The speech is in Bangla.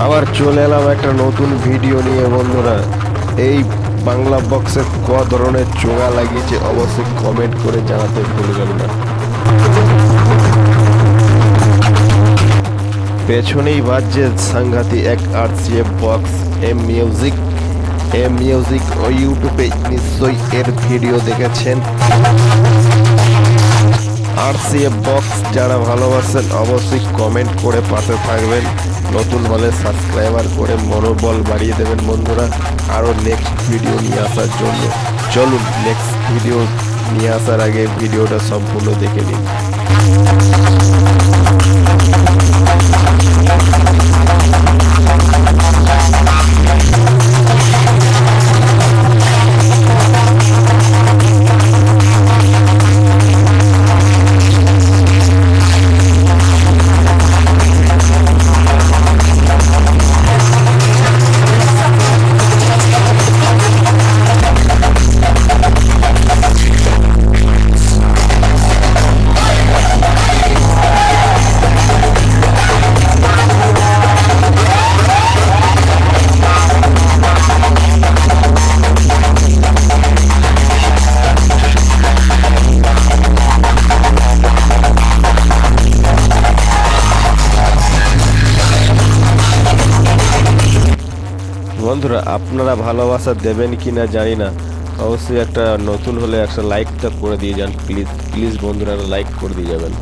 আবার চলে এলাম একটা নতুন ভিডিও নিয়ে বন্ধুরা। এই বাংলা বক্সে ক ধরনের চোঙা লাগিয়েছে অবশ্যই কমেন্ট করে জানাতে ভুলবেন না। পেছনেই বাজছে সাংঘাতি এক আরসিএফ বক্স এম মিউজিক ও ইউটিউবে নিশ্চয়ই এর ভিডিও দেখেছেন। আরসিএফ বক্স যারা ভালোবাসেন অবশ্যই কমেন্ট করে পাশে থাকবেন, নতুন হলে সাবস্ক্রাইবার করে মনোবল বাড়িয়ে দেবেন বন্ধুরা আরও নেক্সট ভিডিও নিয়ে আসার জন্য। চলুন নেক্সট ভিডিও নিয়ে আসার আগে ভিডিওটা সম্পূর্ণ দেখে নিন। বন্ধুরা আপনারা ভালোবাসা দেবেন কিনা জানি না, অবশ্যই একটা নতুন হলে একটা লাইকটা করে দিয়ে যান প্লিজ বন্ধুরা, লাইক করে দিয়ে যাবেন।